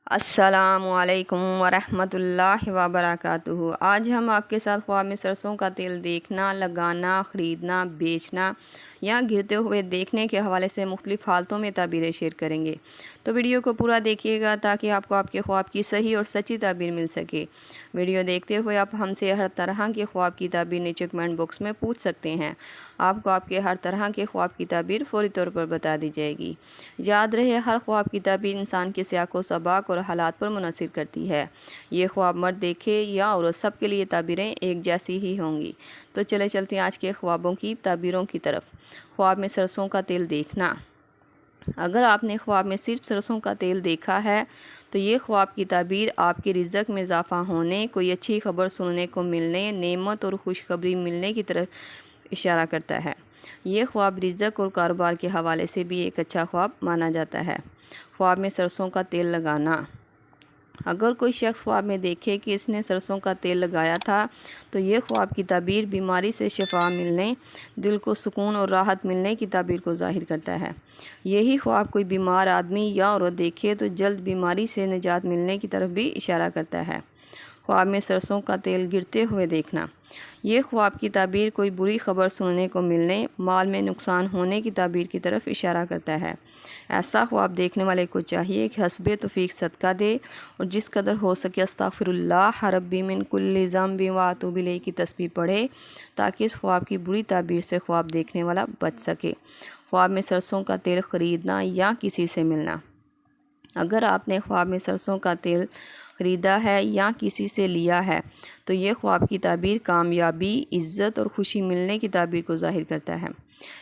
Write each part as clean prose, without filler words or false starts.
السلام علیکم ورحمۃ اللہ وبرکاتہ۔ آج ہم آپ کے ساتھ خواب میں سرسوں کا تیل دیکھنا، لگانا، خریدنا، بیچنا یا گرتے ہوئے دیکھنے کے حوالے سے مختلف حالتوں میں تعبیریں شیئر کریں گے۔ تو ویڈیو کو پورا دیکھیے گا تاکہ آپ کو آپ کے خواب کی صحیح اور سچی تعبیر مل سکے۔ ویڈیو دیکھتے ہوئے آپ ہم سے ہر طرح کے خواب کی تعبیر نیچے کمنٹ باکس میں پوچھ سکتے ہیں۔ آپ کو آپ کے ہر طرح کے خواب کی تعبیر فوری طور پر بتا دی جائے گی۔ یاد رہے، ہر خواب کی تعبیر انسان کے سیاق و سباق اور حالات پر منحصر کرتی ہے۔ یہ خواب مرد دیکھے یا عورت، سب کے لیے تعبیریں ایک جیسی ہی ہوں گی۔ تو چلتے ہیں آج کے خوابوں کی تعبیروں کی طرف۔ خواب میں سرسوں کا تیل دیکھنا۔ اگر آپ نے خواب میں صرف سرسوں کا تیل دیکھا ہے تو یہ خواب کی تعبیر آپ کے رزق میں اضافہ ہونے، کوئی اچھی خبر سننے کو ملنے، نعمت اور خوشخبری ملنے کی طرف اشارہ کرتا ہے۔ یہ خواب رزق اور کاروبار کے حوالے سے بھی ایک اچھا خواب مانا جاتا ہے۔ خواب میں سرسوں کا تیل لگانا۔ اگر کوئی شخص خواب میں دیکھے کہ اس نے سرسوں کا تیل لگایا تھا تو یہ خواب کی تعبیر بیماری سے شفا ملنے، دل کو سکون اور راحت ملنے کی تعبیر کو ظاہر کرتا ہے۔ یہی خواب کوئی بیمار آدمی یا عورت دیکھے تو جلد بیماری سے نجات ملنے کی طرف بھی اشارہ کرتا ہے۔ خواب میں سرسوں کا تیل گرتے ہوئے دیکھنا۔ یہ خواب کی تعبیر کوئی بری خبر سننے کو ملنے، مال میں نقصان ہونے کی تعبیر کی طرف اشارہ کرتا ہے۔ ایسا خواب دیکھنے والے کو چاہیے کہ حسب توفیق صدقہ دے اور جس قدر ہو سکے استغفر اللہ ربی من کل ذنب واتوب الیہ کی تسبیح پڑھے تاکہ اس خواب کی بری تعبیر سے خواب دیکھنے والا بچ سکے۔ خواب میں سرسوں کا تیل خریدنا یا کسی سے ملنا۔ اگر آپ نے خواب میں سرسوں کا تیل خریدا ہے یا کسی سے لیا ہے تو یہ خواب کی تعبیر کامیابی، عزت اور خوشی ملنے کی تعبیر کو ظاہر کرتا ہے۔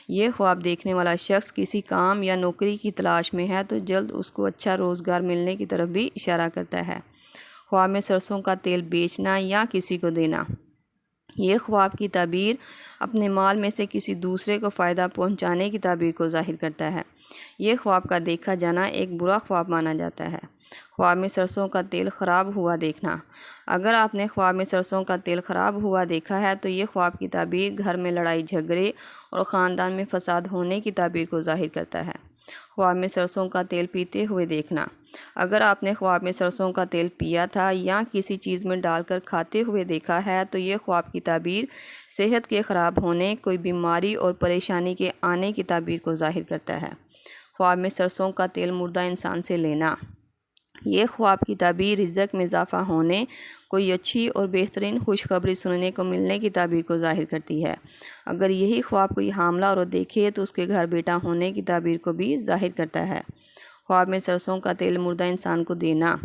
یہ خواب دیکھنے والا شخص کسی کام یا نوکری کی تلاش میں ہے تو جلد اس کو اچھا روزگار ملنے کی طرف بھی اشارہ کرتا ہے۔ خواب میں سرسوں کا تیل بیچنا یا کسی کو دینا۔ یہ خواب کی تعبیر اپنے مال میں سے کسی دوسرے کو فائدہ پہنچانے کی تعبیر کو ظاہر کرتا ہے۔ یہ خواب کا دیکھا جانا ایک برا خواب مانا جاتا ہے۔ خواب میں سرسوں کا تیل خراب ہوا دیکھنا۔ اگر آپ نے خواب میں سرسوں کا تیل خراب ہوا دیکھا ہے تو یہ خواب کی تعبیر گھر میں لڑائی جھگڑے اور خاندان میں فساد ہونے کی تعبیر کو ظاہر کرتا ہے۔ خواب میں سرسوں کا تیل پیتے ہوئے دیکھنا۔ اگر آپ نے خواب میں سرسوں کا تیل پیا تھا یا کسی چیز میں ڈال کر کھاتے ہوئے دیکھا ہے تو یہ خواب کی تعبیر صحت کے خراب ہونے، کوئی بیماری اور پریشانی کے آنے کی تعبیر کو ظاہر کرتا ہے۔ خواب میں سرسوں کا تیل مردہ انسان سے لینا۔ یہ خواب کی تعبیر رزق میں اضافہ ہونے، کوئی اچھی اور بہترین خوشخبری سننے کو ملنے کی تعبیر کو ظاہر کرتی ہے۔ اگر یہی خواب کوئی حاملہ عورت دیکھے تو اس کے گھر بیٹا ہونے کی تعبیر کو بھی ظاہر کرتا ہے۔ خواب میں سرسوں کا تیل مردہ انسان کو دینا۔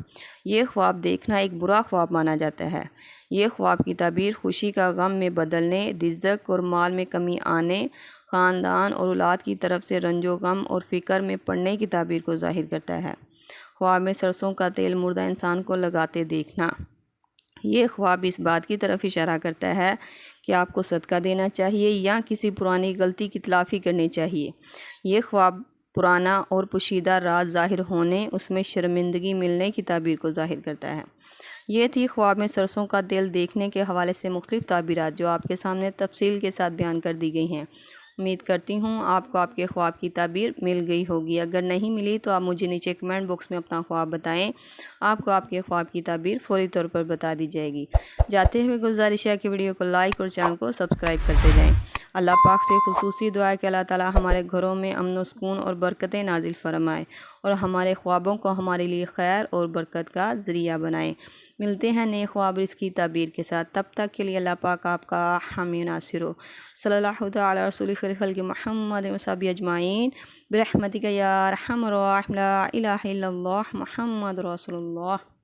یہ خواب دیکھنا ایک برا خواب مانا جاتا ہے۔ یہ خواب کی تعبیر خوشی کا غم میں بدلنے، رزق اور مال میں کمی آنے، خاندان اور اولاد کی طرف سے رنج و غم اور فکر میں پڑنے کی تعبیر کو ظاہر کرتا ہے۔ خواب میں سرسوں کا تیل مردہ انسان کو لگاتے دیکھنا۔ یہ خواب اس بات کی طرف اشارہ کرتا ہے کہ آپ کو صدقہ دینا چاہیے یا کسی پرانی غلطی کی تلافی کرنی چاہیے۔ یہ خواب پرانا اور پوشیدہ راز ظاہر ہونے، اس میں شرمندگی ملنے کی تعبیر کو ظاہر کرتا ہے۔ یہ تھی خواب میں سرسوں کا تیل دیکھنے کے حوالے سے مختلف تعبیرات جو آپ کے سامنے تفصیل کے ساتھ بیان کر دی گئی ہیں۔ امید کرتی ہوں آپ کو آپ کے خواب کی تعبیر مل گئی ہوگی۔ اگر نہیں ملی تو آپ مجھے نیچے کمنٹ باکس میں اپنا خواب بتائیں۔ آپ کو آپ کے خواب کی تعبیر فوری طور پر بتا دی جائے گی۔ جاتے ہوئے گزارش ہے کہ ویڈیو کو لائک اور چینل کو سبسکرائب کرتے جائیں۔ اللہ پاک سے خصوصی دعا ہے کہ اللہ تعالی ہمارے گھروں میں امن و سکون اور برکتیں نازل فرمائے اور ہمارے خوابوں کو ہمارے لیے خیر اور برکت کا ذریعہ بنائے۔ ملتے ہیں نئے خواب اس کی تعبیر کے ساتھ، تب تک کے لیے اللہ پاک آپ کا حامی ناصر ہو۔ صلی اللہ تعالی رسول خیر خلق محمد و صحبہ اجمعین برحمتک یا ارحم الراحمین، لا الہ الا اللہ محمد رسول اللہ۔